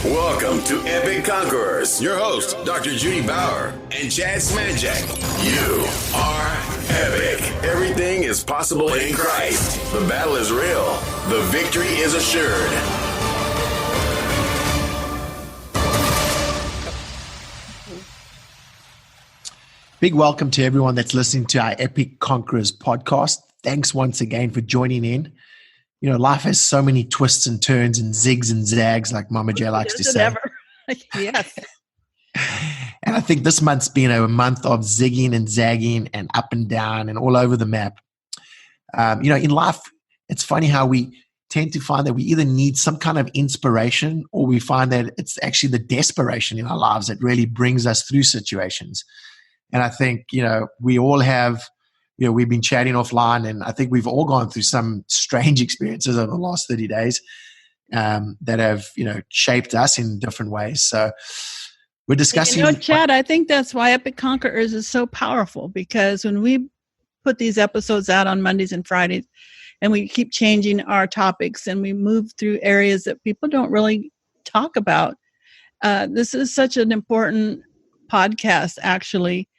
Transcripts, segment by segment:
Welcome to Epic Conquerors. Your host, Dr. Judy Bauer and Chad Smanjack. You are epic. Everything is possible in Christ. The battle is real. The victory is assured. Big welcome to everyone that's listening to our Epic Conquerors podcast. Thanks once again for joining in. You know, life has so many twists and turns and zigs and zags, like Mama J likes to say. Yes. And I think this month's been a month of zigging and zagging and up and down and all over the map. In life, it's funny how we tend to find that we either need some kind of inspiration or we find that it's actually the desperation in our lives that really brings us through situations. And I think, we all have, we've been chatting offline, and I think we've all gone through some strange experiences over the last 30 days that have, shaped us in different ways. So we're discussing. Chad, I think that's why Epic Conquerors is so powerful, because when we put these episodes out on Mondays and Fridays, and we keep changing our topics and we move through areas that people don't really talk about, this is such an important podcast, actually,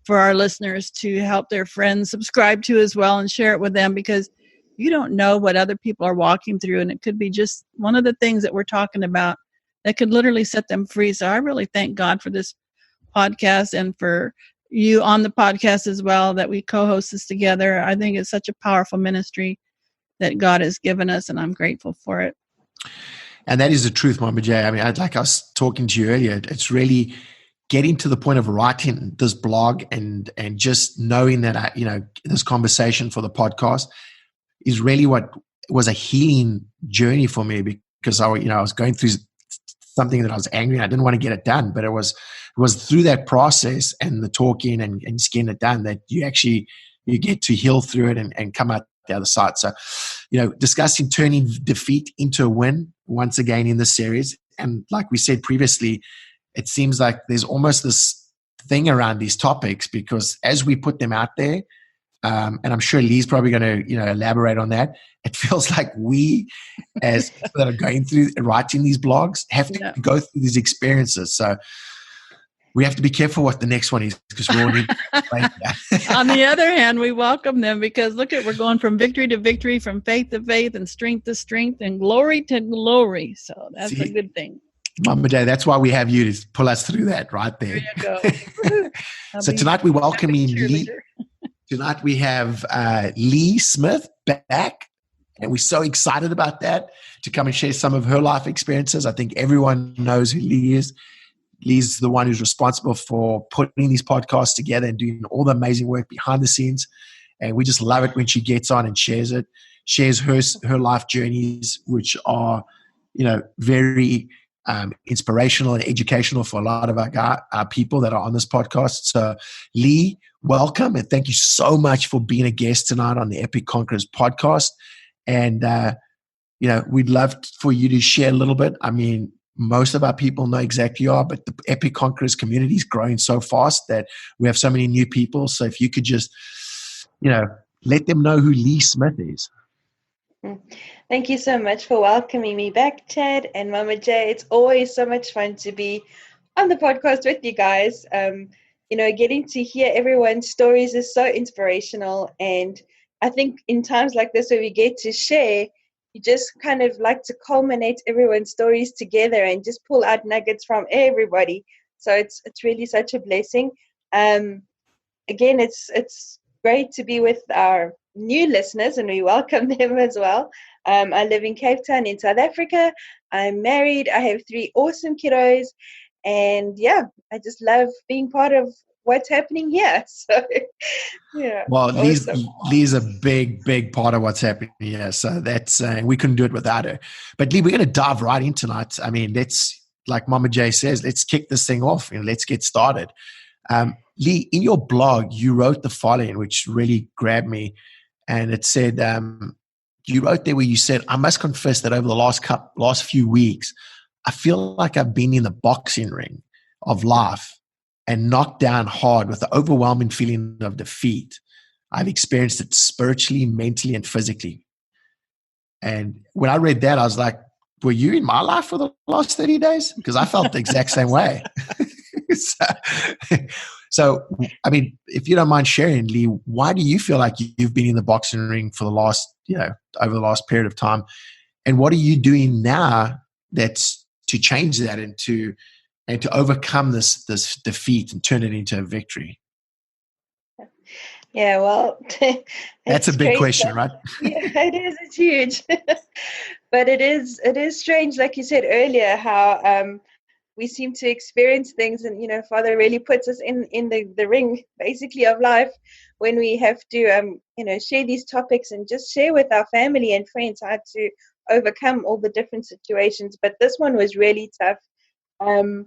for our listeners to help their friends subscribe to as well and share it with them, because you don't know what other people are walking through, and it could be just one of the things that we're talking about that could literally set them free. So I really thank God for this podcast and for you on the podcast as well, that we co-host this together. I think it's such a powerful ministry that God has given us, and I'm grateful for it. And that is the truth, Mama J. I mean, like I was talking to you earlier, it's really getting to the point of writing this blog and just knowing that this conversation for the podcast is really what was a healing journey for me, because I was going through something that I was angry and I didn't want to get it done, but it was through that process and the talking and just getting it done that you get to heal through it and come out the other side. So, discussing turning defeat into a win once again in this series. And like we said previously, it seems like there's almost this thing around these topics, because as we put them out there, and I'm sure Lee's probably going to, elaborate on that, it feels like we, as people that are going through writing these blogs, have to go through these experiences. So we have to be careful what the next one is, because we all need to On the other hand, we welcome them, because we're going from victory to victory, from faith to faith, and strength to strength, and glory to glory. So that's a good thing. Mama J, that's why we have you to pull us through that right there. There you go. So tonight we welcome in Lee. Tonight we have Lee Smith back, and we're so excited about that, to come and share some of her life experiences. I think everyone knows who Lee is. Lee's the one who's responsible for putting these podcasts together and doing all the amazing work behind the scenes. And we just love it when she gets on and shares her life journeys, which are, very inspirational and educational for a lot of our people that are on this podcast. So Lee, welcome, and thank you so much for being a guest tonight on the Epic Conquerors podcast. And, we'd love for you to share a little bit. I mean, most of our people know exactly who you are, but the Epic Conquerors community is growing so fast that we have so many new people. So if you could just, let them know who Lee Smith is. Thank you so much for welcoming me back, Chad and Mama J. It's always so much fun to be on the podcast with you guys. Getting to hear everyone's stories is so inspirational. And I think in times like this where we get to share, you just kind of like to culminate everyone's stories together and just pull out nuggets from everybody. So it's really such a blessing. Again, it's great to be with our new listeners, and we welcome them as well. I live in Cape Town in South Africa. I'm married. I have 3 awesome kiddos. And I just love being part of what's happening here. So, Well, Lee's a big part of what's happening here. So that's, we couldn't do it without her. But Lee, we're going to dive right in tonight. I mean, like Mama J says, let's kick this thing off and let's get started. Lee, in your blog, you wrote the following, which really grabbed me. And it said, you wrote there where you said, I must confess that over the last few weeks, I feel like I've been in the boxing ring of life and knocked down hard with the overwhelming feeling of defeat. I've experienced it spiritually, mentally, and physically. And when I read that, I was like, were you in my life for the last 30 days? Because I felt the exact same way. So, I mean, if you don't mind sharing, Lee, why do you feel like you've been in the boxing ring for the last, over the last period of time? And what are you doing now that's to change that and to overcome this defeat and turn it into a victory? Yeah, well, that's a big question, right? Yeah, it is. It's huge. But it is strange, like you said earlier, how we seem to experience things, and Father really puts us in the ring basically of life when we have to share these topics and just share with our family and friends how to overcome all the different situations. But this one was really tough. I'm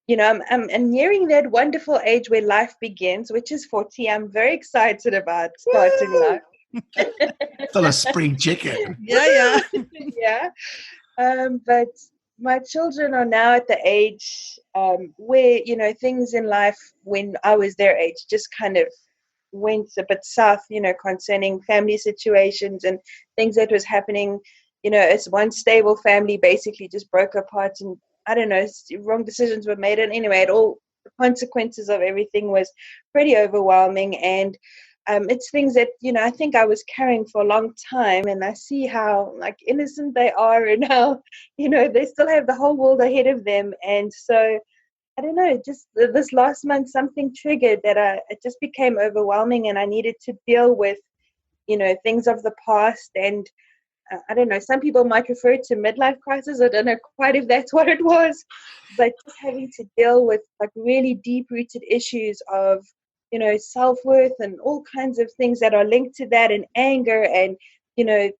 nearing that wonderful age where life begins, which is 40. I'm very excited about starting life. Still a spring chicken. Yeah. But my children are now at the age where things in life when I was their age just kind of went a bit south, concerning family situations and things that was happening. It's one stable family basically just broke apart, and I don't know, wrong decisions were made, and anyway, all the consequences of everything was pretty overwhelming. And it's things that I think I was carrying for a long time, and I see how innocent they are, and how they still have the whole world ahead of them. And so I don't know, just this last month something triggered that it just became overwhelming, and I needed to deal with things of the past. And I don't know, some people might refer to midlife crisis. I don't know quite if that's what it was, but just having to deal with really deep-rooted issues of, self-worth and all kinds of things that are linked to that, and anger, and,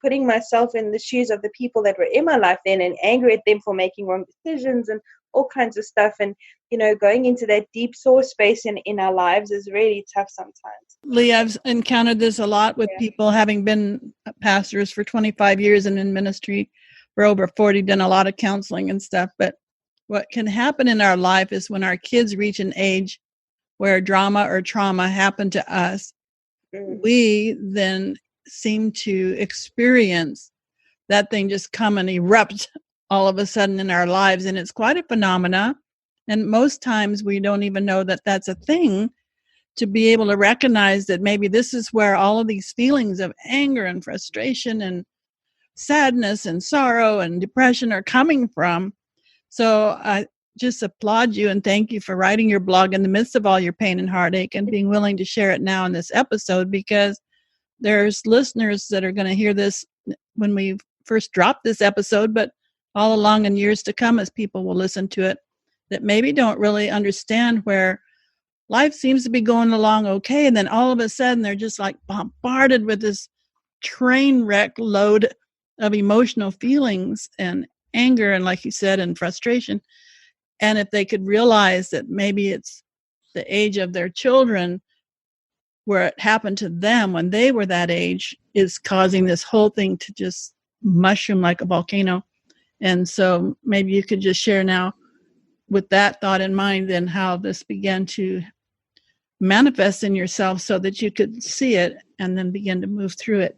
putting myself in the shoes of the people that were in my life then, and angry at them for making wrong decisions and all kinds of stuff. And, going into that deep sore space in our lives is really tough sometimes. Lee, I've encountered this a lot with people, having been pastors for 25 years and in ministry for over 40, done a lot of counseling and stuff. But what can happen in our life is when our kids reach an age where drama or trauma happened to us, we then seem to experience that thing just come and erupt all of a sudden in our lives. And it's quite a phenomena. And most times we don't even know that that's a thing, to be able to recognize that maybe this is where all of these feelings of anger and frustration and sadness and sorrow and depression are coming from. So I just applaud you and thank you for writing your blog in the midst of all your pain and heartache, and being willing to share it now in this episode, because there's listeners that are going to hear this when we first drop this episode, but all along in years to come as people will listen to it, that maybe don't really understand where life seems to be going along okay, and then all of a sudden they're just bombarded with this train wreck load of emotional feelings and anger, and like you said, and frustration. And if they could realize that maybe it's the age of their children, where it happened to them when they were that age, is causing this whole thing to just mushroom like a volcano. And so maybe you could just share now, with that thought in mind, then how this began to manifest in yourself so that you could see it and then begin to move through it.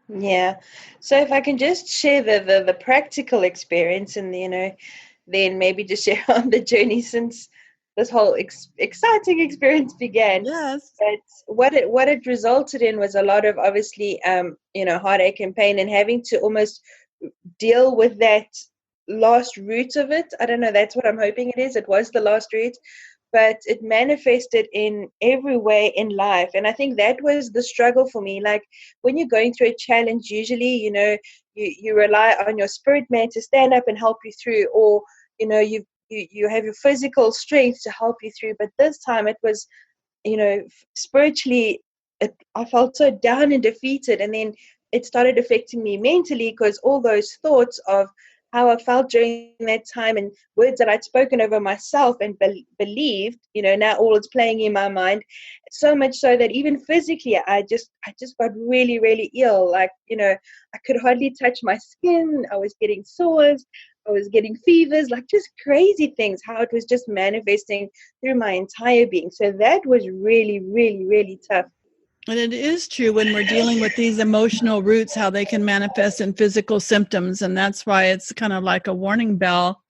Yeah. So if I can just share the practical experience, and then maybe just share on the journey since this whole exciting experience began. Yes. But what it resulted in was a lot of, obviously, heartache and pain, and having to almost deal with that last root of it. I don't know, that's what I'm hoping it is. It was the last root, but it manifested in every way in life. And I think that was the struggle for me. Like when you're going through a challenge, usually, you rely on your spirit man to stand up and help you through, or, you have your physical strength to help you through. But this time it was, spiritually, I felt so down and defeated. And then it started affecting me mentally, because all those thoughts of how I felt during that time, and words that I'd spoken over myself and believed, now all it's playing in my mind. So much so that even physically, I just got really, really ill. Like, I could hardly touch my skin. I was getting sores. I was getting fevers, like just crazy things, how it was just manifesting through my entire being. So that was really, really, really tough. And it is true when we're dealing with these emotional roots, how they can manifest in physical symptoms. And that's why it's kind of like a warning bell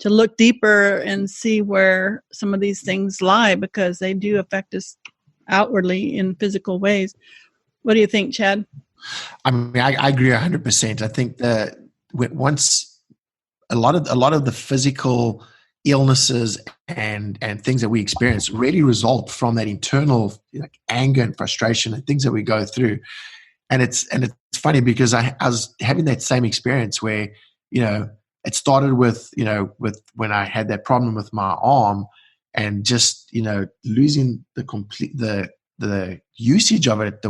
to look deeper and see where some of these things lie, because they do affect us outwardly in physical ways. What do you think, Chad? I mean, I agree 100%. I think that once a lot of the physical illnesses and things that we experience really result from that internal like anger and frustration and things that we go through. And it's funny because I was having that same experience where, it started with when I had that problem with my arm and just, losing the usage of it,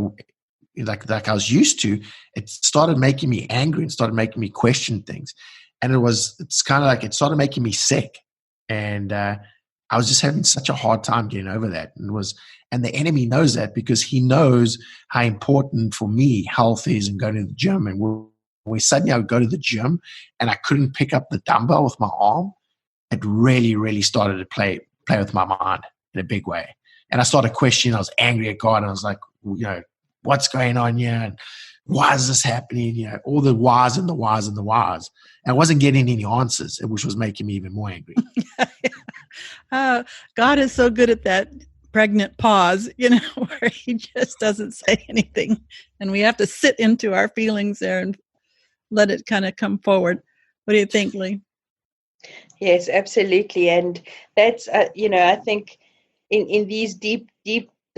like I was used to. It started making me angry and started making me question things. And it's kind of like it started making me sick. And I was just having such a hard time getting over that. And the enemy knows that because he knows how important for me health is and going to the gym. And when suddenly I would go to the gym and I couldn't pick up the dumbbell with my arm, it really, really started to play with my mind in a big way. And I started questioning. I was angry at God. And I was like, what's going on here? And why is this happening? All the whys and the whys and the whys. And I wasn't getting any answers, which was making me even more angry. God is so good at that pregnant pause, where he just doesn't say anything. And we have to sit into our feelings there and let it kind of come forward. What do you think, Lee? Yes, absolutely. And that's, I think in these deep,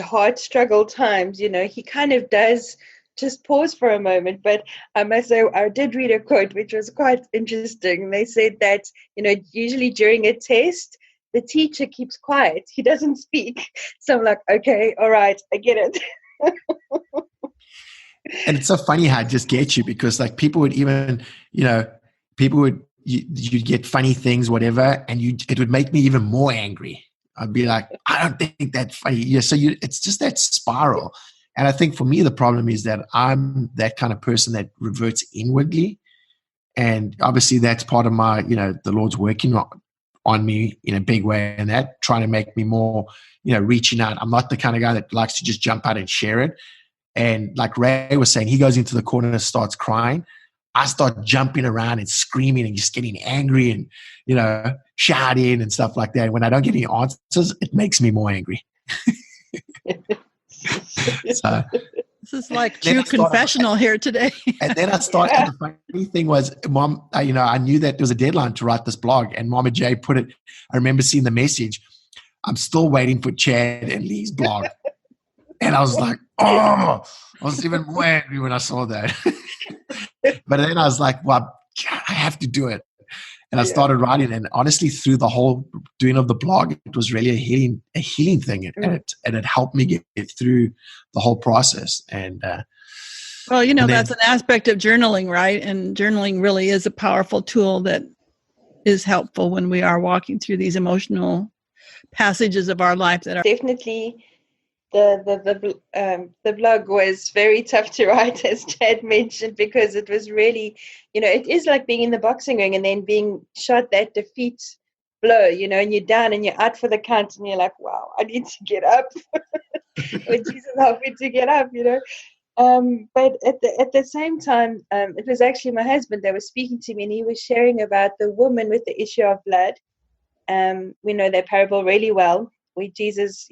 hard struggle times, he kind of does just pause for a moment. But I must say, I did read a quote, which was quite interesting. They said that, usually during a test, the teacher keeps quiet. He doesn't speak. So I'm like, okay, all right, I get it. And it's so funny how it just gets you because like people would even, you'd get funny things, whatever, and it would make me even more angry. I'd be like, I don't think that's funny. Yeah, so it's just that spiral. And I think for me, the problem is that I'm that kind of person that reverts inwardly. And obviously that's part of my, the Lord's working on me in a big way, and that trying to make me more, reaching out. I'm not the kind of guy that likes to just jump out and share it. And like Ray was saying, he goes into the corner and starts crying. I start jumping around and screaming and just getting angry and, shouting and stuff like that. When I don't get any answers, it makes me more angry. So, this is like true confessional here today. And then I started, and the funny thing was, Mom, I knew that there was a deadline to write this blog, and Mama J put it, I remember seeing the message, I'm still waiting for Chad and Lee's blog. And I was like, I was even more angry when I saw that. But then I was like, well, I have to do it. And I started writing, and honestly, through the whole doing of the blog, it was really a healing thing, and it helped me get through the whole process. And that's an aspect of journaling, right? And journaling really is a powerful tool that is helpful when we are walking through these emotional passages of our life that are definitely. The blog was very tough to write, as Chad mentioned, because it was really, it is like being in the boxing ring and then being shot that defeat blow, and you're down and you're out for the count and you're like, wow, I need to get up. But Jesus help me to get up, But at the same time, it was actually my husband that was speaking to me, and he was sharing about the woman with the issue of blood. We know that parable really well, where Jesus,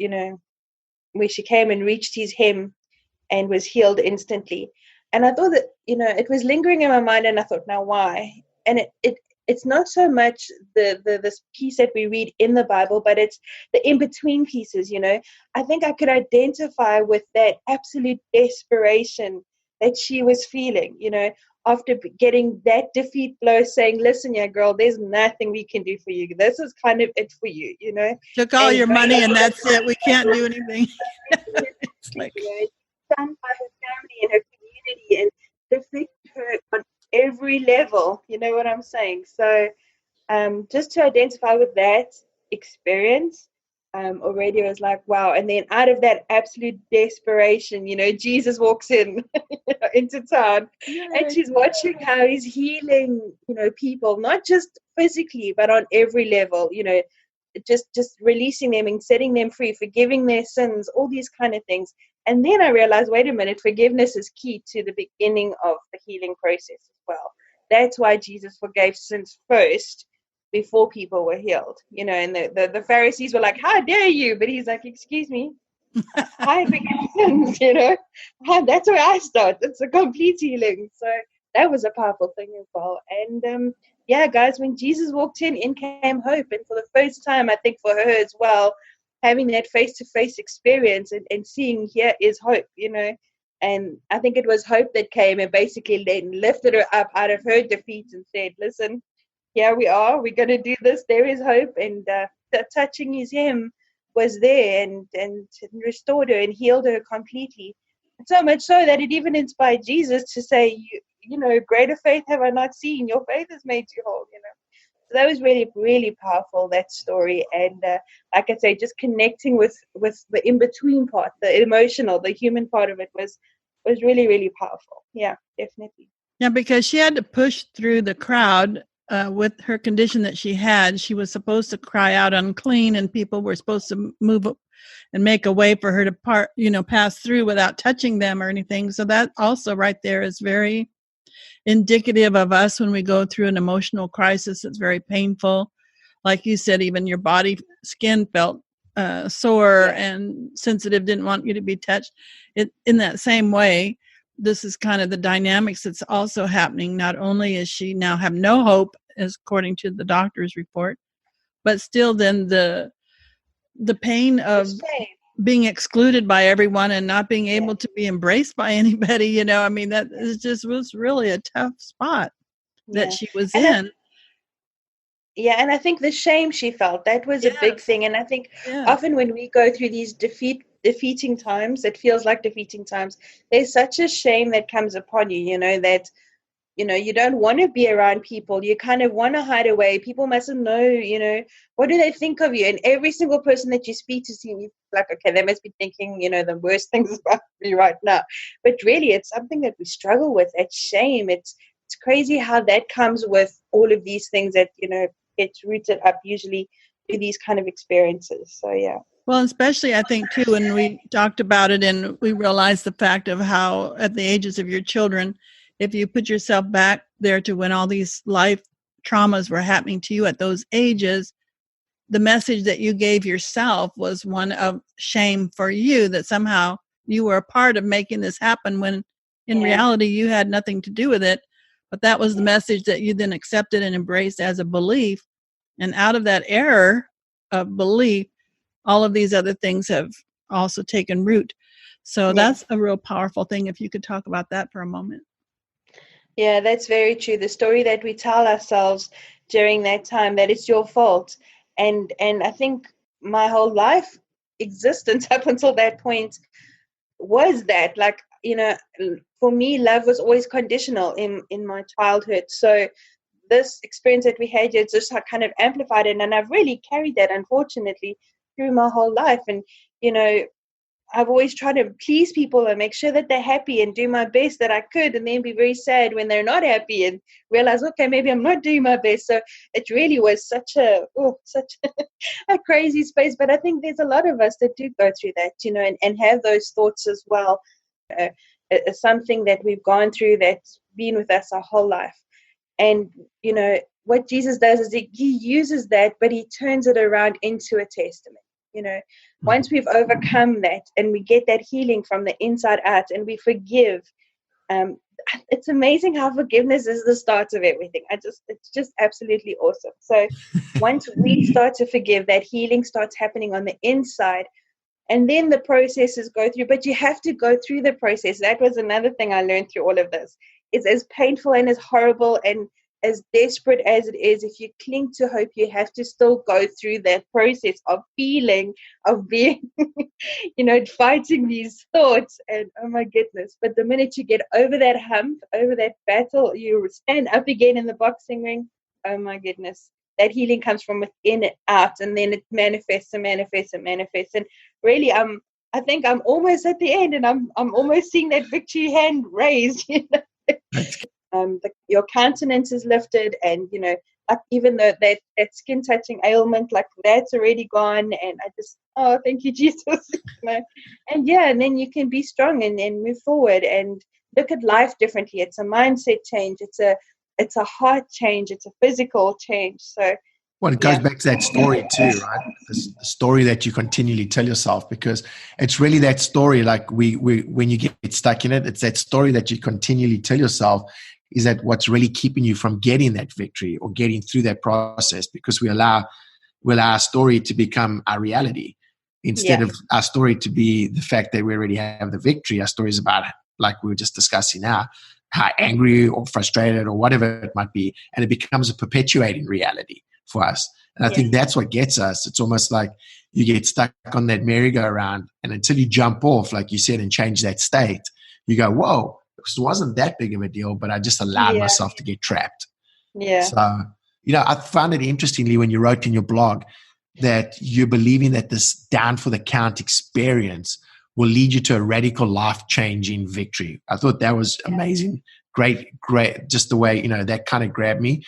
where she came and reached his hem and was healed instantly. And I thought that, it was lingering in my mind, and I thought, now why? And it's not so much this piece that we read in the Bible, but it's the in-between pieces, I think I could identify with that absolute desperation that she was feeling, after getting that defeat blow, saying, listen, yeah, girl, there's nothing we can do for you. This is kind of it for you, Took all your money and that's it. We can't do anything. It's like, done by her family and her community, and it affected her on every level. You know what I'm saying? So just to identify with that experience, already I was like, wow. And then out of that absolute desperation, Jesus walks in into town, and she's watching how he's healing, people, not just physically, but on every level, just releasing them and setting them free, forgiving their sins, all these kind of things. And then I realized, wait a minute, forgiveness is key to the beginning of the healing process as well. That's why Jesus forgave sins first before people were healed. And the Pharisees were like, how dare you? But he's like, excuse me, I forgive sins, And that's where I start. It's a complete healing. So that was a powerful thing as well. And yeah, guys, when Jesus walked in came hope. And for the first time, I think for her as well, having that face-to-face experience and seeing here is hope, And I think it was hope that came and basically then lifted her up out of her defeat and said, listen, here we are. We're going to do this. There is hope. And touching his hem was there and restored her and healed her completely. So much so that it even inspired Jesus to say, greater faith have I not seen. Your faith has made you whole, So that was really, really powerful, that story. And like I say, just connecting with the in-between part, the emotional, the human part of it was really, really powerful. Yeah, definitely. Yeah, because she had to push through the crowd with her condition that she had. She was supposed to cry out unclean, and people were supposed to move up and make a way for her to pass through without touching them or anything. So that also right there is very indicative of us when we go through an emotional crisis. It's very painful. Like you said, even your body skin felt sore and sensitive, didn't want you to be touched. In that same way, this is kind of the dynamics that's also happening. Not only is she now have no hope, as according to the doctor's report, but still then the pain of being excluded by everyone and not being able to be embraced by anybody, I mean, that is just was really a tough spot that she was in. Yeah, and I think the shame she felt, that was a big thing. And I think often when we go through these defeating times, it feels like defeating times, there's such a shame that comes upon you, that you don't want to be around people. You kind of want to hide away. People mustn't know, what do they think of you? And every single person that you speak to seems like, okay, they must be thinking, the worst things about me right now. But really, it's something that we struggle with. It's shame. It's crazy how that comes with all of these things that, gets rooted up usually through these kind of experiences. So, yeah. Well, especially I think, too, when we talked about it and we realized the fact of how at the ages of your children, if you put yourself back there to when all these life traumas were happening to you at those ages, the message that you gave yourself was one of shame for you, that somehow you were a part of making this happen when in reality you had nothing to do with it. But that was the message that you then accepted and embraced as a belief. And out of that error of belief, all of these other things have also taken root. So that's a real powerful thing. If you could talk about that for a moment. Yeah, that's very true. The story that we tell ourselves during that time, that it's your fault. And I think my whole life existence up until that point was that, like, for me, love was always conditional in my childhood. So this experience that we had here just kind of amplified it. And I've really carried that, unfortunately, through my whole life. And, I've always tried to please people and make sure that they're happy and do my best that I could, and then be very sad when they're not happy and realize, okay, maybe I'm not doing my best. So it really was such a crazy space. But I think there's a lot of us that do go through that, and have those thoughts as well. It's something that we've gone through that's been with us our whole life. And, what Jesus does is he uses that, but he turns it around into a testament. Once we've overcome that and we get that healing from the inside out and we forgive, it's amazing how forgiveness is the start of everything. It's just absolutely awesome. So once we start to forgive, that healing starts happening on the inside, and then the processes go through. But you have to go through the process. That was another thing I learned through all of this. It's as painful and as horrible and as desperate as it is, if you cling to hope, you have to still go through that process of feeling, of being, fighting these thoughts. And oh my goodness. But the minute you get over that hump, over that battle, you stand up again in the boxing ring. Oh my goodness. That healing comes from within and out, and then it manifests and manifests and manifests. And really, I think I'm almost at the end, and I'm almost seeing that victory hand raised. Your countenance is lifted, and like even though that skin touching ailment, like that's already gone. And I just, oh, thank you, Jesus. And then you can be strong and move forward and look at life differently. It's a mindset change. It's a heart change. It's a physical change. So, well, it goes back to that story too, right? The story that you continually tell yourself, because it's really that story. Like we when you get stuck in it, it's that story that you continually tell yourself is that what's really keeping you from getting that victory or getting through that process, because we allow our story to become our reality instead of our story to be the fact that we already have the victory. Our story is about, like we were just discussing now, how angry or frustrated or whatever it might be, and it becomes a perpetuating reality for us. And I think that's what gets us. It's almost like you get stuck on that merry-go-round, and until you jump off, like you said, and change that state, you go, whoa, it wasn't that big of a deal, but I just allowed myself to get trapped. Yeah. So, I found it interestingly when you wrote in your blog that you're believing that this down for the count experience will lead you to a radical life-changing victory. I thought that was amazing. Great. Just the way, that kind of grabbed me.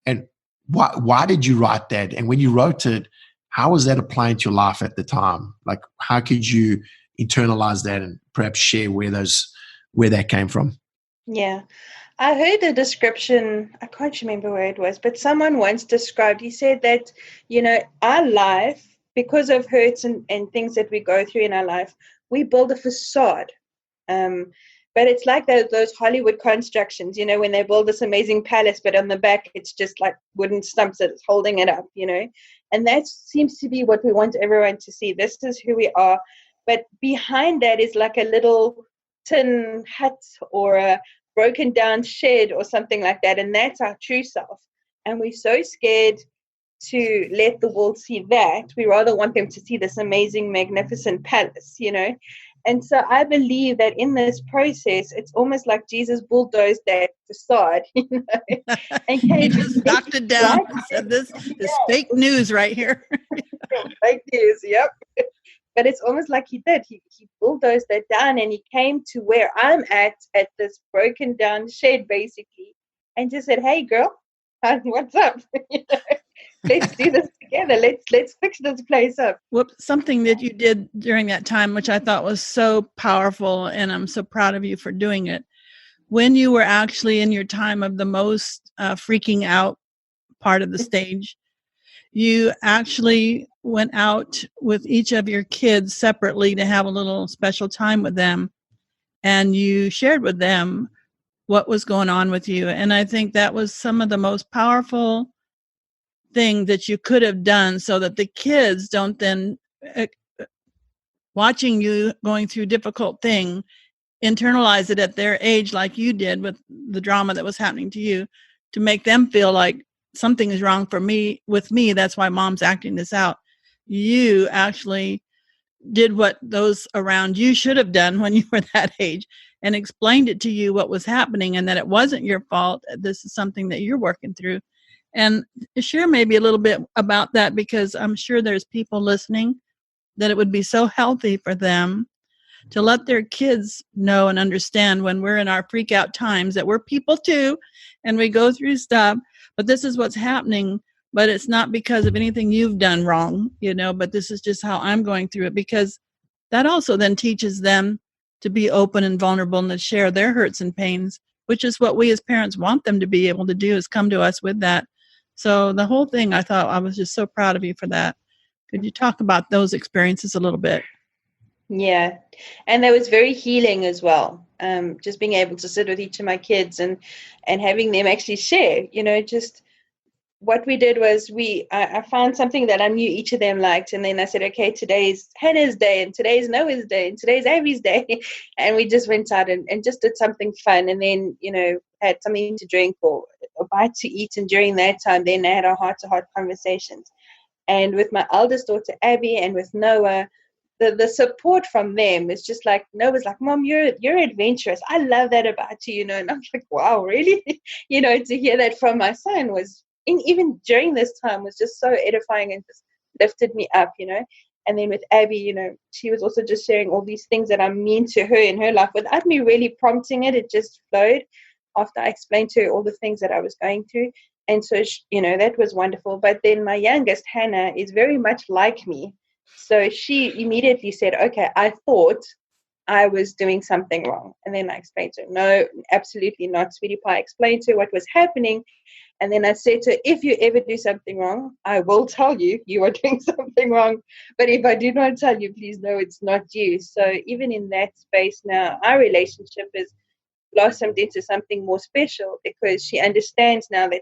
And why did you write that? And when you wrote it, how was that applying to your life at the time? Like, how could you internalize that and perhaps share where that came from? Yeah. I heard a description, I can't remember where it was, but someone once described, he said that, our life, because of hurts and things that we go through in our life, we build a facade. But it's like those Hollywood constructions, when they build this amazing palace, but on the back, it's just like wooden stumps that's holding it up, And that seems to be what we want everyone to see. This is who we are. But behind that is like a little tin hut or a broken down shed or something like that. And that's our true self. And we're so scared to let the world see that. We rather want them to see this amazing, magnificent palace, And so I believe that in this process, it's almost like Jesus bulldozed that facade, and he just knocked it down and said, this is fake news right here. Fake news, yep. But it's almost like he did. He bulldozed that down, and he came to where I'm at this broken down shed, basically, and just said, "Hey, girl, what's up? Let's do this together. Let's fix this place up." Something that you did during that time, which I thought was so powerful, and I'm so proud of you for doing it. When you were actually in your time of the most freaking out part of the stage, you actually went out with each of your kids separately to have a little special time with them, and you shared with them what was going on with you. And I think that was some of the most powerful thing that you could have done, so that the kids don't then, watching you going through difficult thing, internalize it at their age like you did with the drama that was happening to you, to make them feel like something is wrong with me. That's why mom's acting this out. You actually did what those around you should have done when you were that age, and explained it to you what was happening, and that it wasn't your fault. This is something that you're working through. And share maybe a little bit about that, because I'm sure there's people listening that it would be so healthy for them to let their kids know and understand, when we're in our freak out times, that we're people too, and we go through stuff, but this is what's happening. But it's not because of anything you've done wrong, but this is just how I'm going through it, because that also then teaches them to be open and vulnerable and to share their hurts and pains, which is what we as parents want them to be able to do, is come to us with that. So the whole thing, I thought, I was just so proud of you for that. Could you talk about those experiences a little bit? Yeah. And that was very healing as well. Just being able to sit with each of my kids and having them actually share, just what we did was I found something that I knew each of them liked. And then I said, okay, today's Hannah's day, and today's Noah's day, and today's Abby's day. And we just went out and just did something fun. And then, had something to drink or a bite to eat. And during that time, then I had our heart-to-heart conversations. And with my eldest daughter, Abby, and with Noah, the support from them is just like, Noah's like, Mom, you're adventurous. I love that about you, And I'm like, wow, really? To hear that from my son was, even during this time, was just so edifying and just lifted me up, And then with Abby, she was also just sharing all these things that I mean to her in her life without me really prompting it. It just flowed after I explained to her all the things that I was going through. And so, that was wonderful. But then my youngest, Hannah, is very much like me. So she immediately said, okay, I thought I was doing something wrong. And then I explained to her, no, absolutely not, sweetie pie. I explained to her what was happening. And then I said to her, if you ever do something wrong, I will tell you you are doing something wrong. But if I do not tell you, please know it's not you. So even in that space now, our relationship has blossomed into something more special, because she understands now that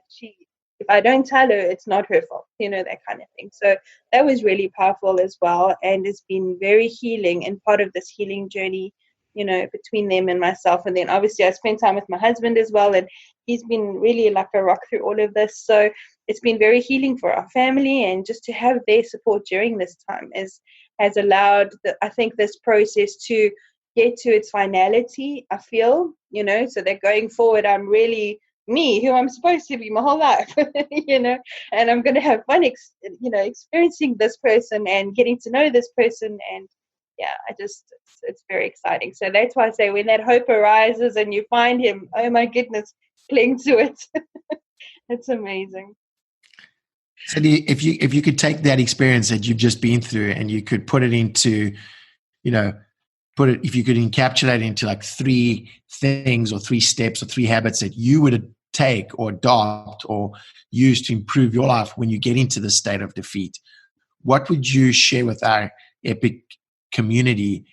if I don't tell her, it's not her fault, that kind of thing. So that was really powerful as well. And it's been very healing and part of this healing journey, between them and myself. And then obviously I spent time with my husband as well. And he's been really like a rock through all of this. So it's been very healing for our family. And just to have their support during this time has allowed, I think, this process to get to its finality, I feel, so that going forward, I'm really me, who I'm supposed to be my whole life, and I'm going to have fun, experiencing this person and getting to know this person. And yeah, it's very exciting. So that's why I say when that hope arises and you find him, oh my goodness, cling to it. It's amazing. So if you could take that experience that you've just been through and you could put it into, if you could encapsulate it into like 3 things or 3 steps or 3 habits that you would take or adopt or use to improve your life when you get into the state of defeat, what would you share with our epic community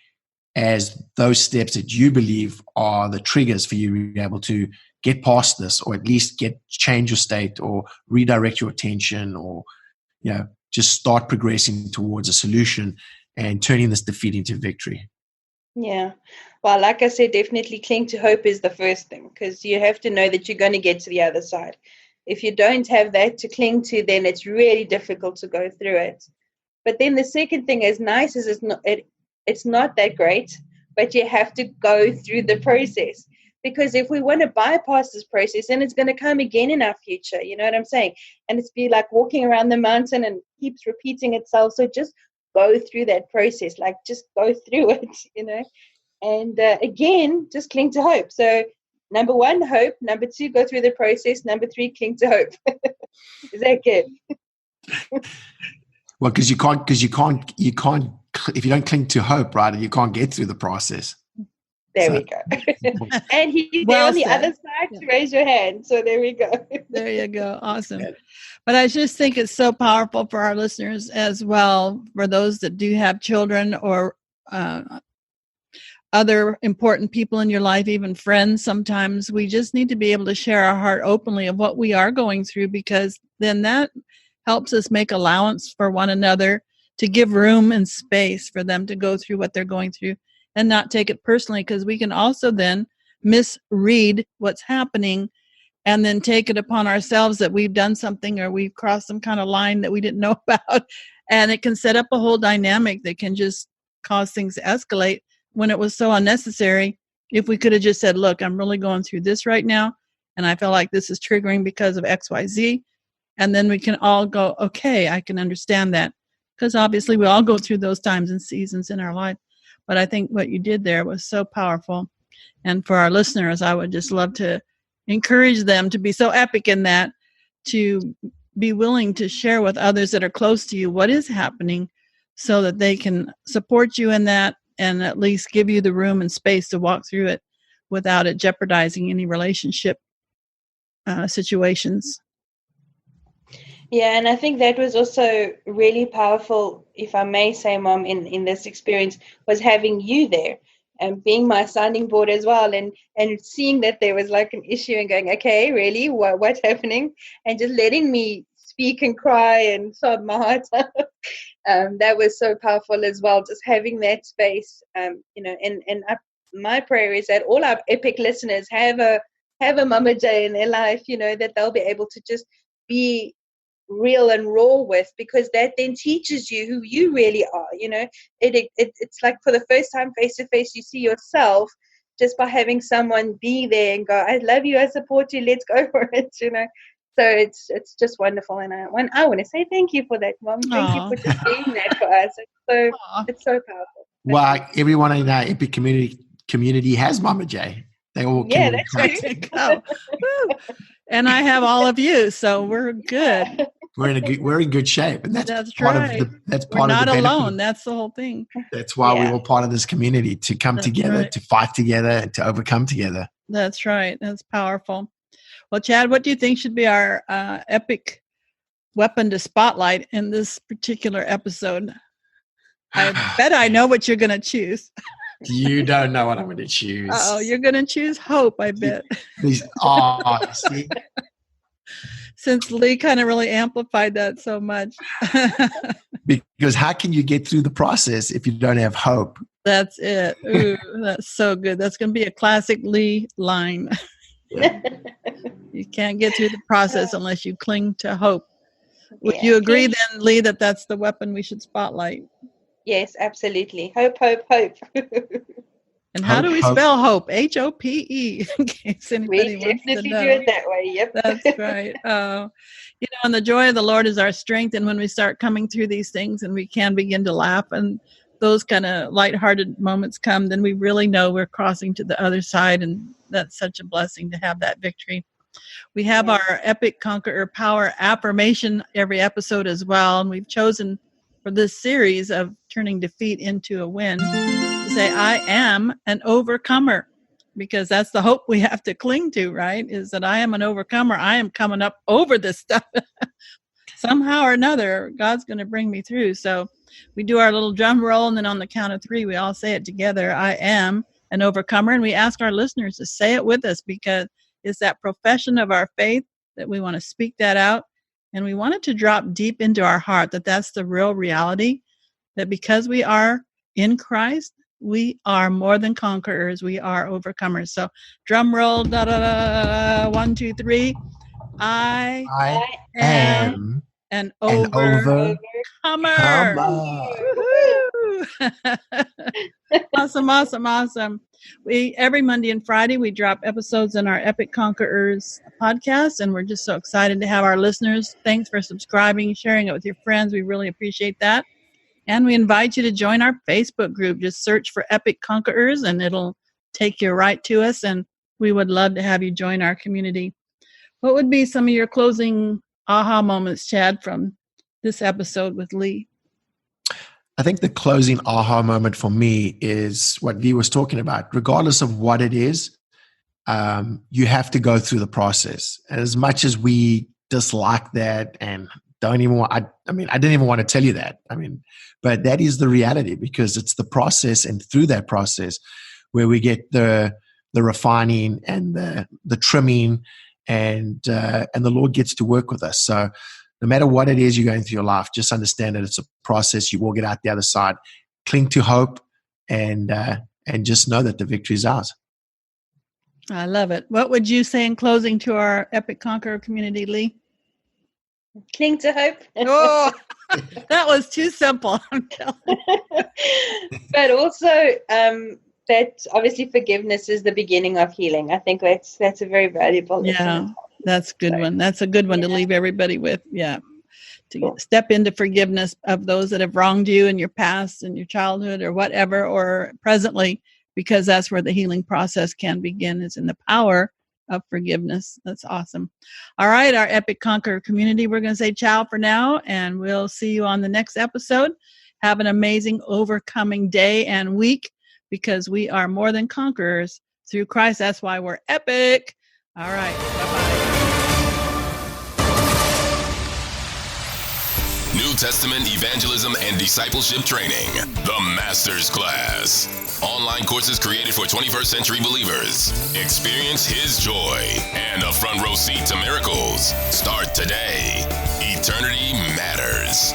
as those steps that you believe are the triggers for you to be able to get past this, or at least change your state or redirect your attention, or just start progressing towards a solution and turning this defeat into victory? Yeah. Well, like I said, definitely cling to hope is the first thing, because you have to know that you're going to get to the other side. If you don't have that to cling to, then it's really difficult to go through it. But then the second thing, as nice as it's not that great, but you have to go through the process. Because if we want to bypass this process, then it's going to come again in our future. You know what I'm saying? And it's be like walking around the mountain and keeps repeating itself. So just go through that process, like just go through it, and again, just cling to hope. So number 1, hope. Number 2, go through the process. Number 3, cling to hope. Is that good? Well, because you can't, if you don't cling to hope, right, you can't get through the process. There we go. And he's there on the other side to raise your hand. So there we go. There you go. Awesome. But I just think it's so powerful for our listeners as well, for those that do have children or other important people in your life, even friends. Sometimes we just need to be able to share our heart openly of what we are going through, because then that helps us make allowance for one another, to give room and space for them to go through what they're going through and not take it personally, because we can also then misread what's happening and then take it upon ourselves that we've done something or we've crossed some kind of line that we didn't know about. And it can set up a whole dynamic that can just cause things to escalate when it was so unnecessary. If we could have just said, look, I'm really going through this right now, and I feel like this is triggering because of XYZ. And then we can all go, okay, I can understand that. Because obviously we all go through those times and seasons in our life. But I think what you did there was so powerful. And for our listeners, I would just love to encourage them to be so epic in that, to be willing to share with others that are close to you what is happening, so that they can support you in that and at least give you the room and space to walk through it without it jeopardizing any relationship situations. Yeah, and I think that was also really powerful, if I may say, Mom, in this experience, was having you there and being my sounding board as well, and seeing that there was like an issue and going, okay, really, what's happening? And just letting me speak and cry and sob my heart out. That was so powerful as well, just having that space, my prayer is that all our epic listeners have a Mama J in their life, that they'll be able to just be real and raw with, because that then teaches you who you really are. It's like for the first time face to face, you see yourself just by having someone be there and go, I love you, I support you, let's go for it. So it's just wonderful, and I want to say thank you for that, Mom. Thank you for just being there for us. It's so powerful. Well, everyone in our epic community has Mama J. They all that's true. And I have all of you, so we're good. we're in good shape, and that's part right. of that's We're part not of the benefit. alone. That's the whole thing. That's why Yeah. we're all part of this community, to come That's together, right. to fight together, and to overcome together. That's right. That's powerful. Well, Chad, what do you think should be our epic weapon to spotlight in this particular episode? I bet I know what you're going to choose. You don't know what I'm going to choose. Oh, you're going to choose hope, I bet. See? Since Lee kind of really amplified that so much. Because how can you get through the process if you don't have hope? That's it. Ooh, that's so good. That's going to be a classic Lee line. Yeah. You can't get through the process unless you cling to hope. Would you agree then, Lee, that that's the weapon we should spotlight? Yes, absolutely. Hope, hope, hope. And how do we spell hope? H-O-P-E, in case anybody We wants to definitely know. do it that way, yep. That's right. And the joy of the Lord is our strength. And when we start coming through these things and we can begin to laugh and those kind of lighthearted moments come, then we really know we're crossing to the other side. And that's such a blessing to have that victory. We have our Epic Conqueror Power affirmation every episode as well. And we've chosen for this series of turning defeat into a win to say, I am an overcomer, because that's the hope we have to cling to, right? Is that I am an overcomer. I am coming up over this stuff. Somehow or another, God's going to bring me through. So we do our little drum roll, and then on the count of 3, we all say it together. I am an overcomer. And we ask our listeners to say it with us, because it's that profession of our faith that we want to speak that out. And we want it to drop deep into our heart that that's the real reality, that because we are in Christ, we are more than conquerors. We are overcomers. So drum roll, da da da, 1, 2, 3. I am an overcomer. Awesome. Every Monday and Friday, we drop episodes in our Epic Conquerors podcast, and we're just so excited to have our listeners. Thanks for subscribing, sharing it with your friends. We really appreciate that. And we invite you to join our Facebook group. Just search for Epic Conquerors, and it'll take you right to us, and we would love to have you join our community. What would be some of your closing aha moments, Chad, from this episode with Lee? I think the closing aha moment for me is what Lee was talking about. Regardless of what it is, you have to go through the process. And as much as we dislike that and don't even want, I didn't even want to tell you that. But that is the reality, because it's the process, and through that process where we get the refining and the trimming, and the Lord gets to work with us. So no matter what it is you're going through your life, just understand that it's a process. You will get out the other side. Cling to hope, and just know that the victory is ours. I love it. What would you say in closing to our Epic Conqueror community, Lee? Cling to hope. Oh, that was too simple. But also, that obviously forgiveness is the beginning of healing. I think that's a very valuable lesson. Yeah, that's a good one. That's a good one to leave everybody with. Yeah. To step into forgiveness of those that have wronged you in your past, in your childhood, or whatever, or presently, because that's where the healing process can begin, is in the power of forgiveness. That's awesome. All right, our Epic Conqueror community, we're going to say ciao for now, and we'll see you on the next episode. Have an amazing overcoming day and week, because we are more than conquerors through Christ. That's why we're epic. All right, bye-bye. New Testament evangelism and discipleship training. The Master's Class. Online courses created for 21st century believers. Experience His joy and a front row seat to miracles. Start today. Eternity matters.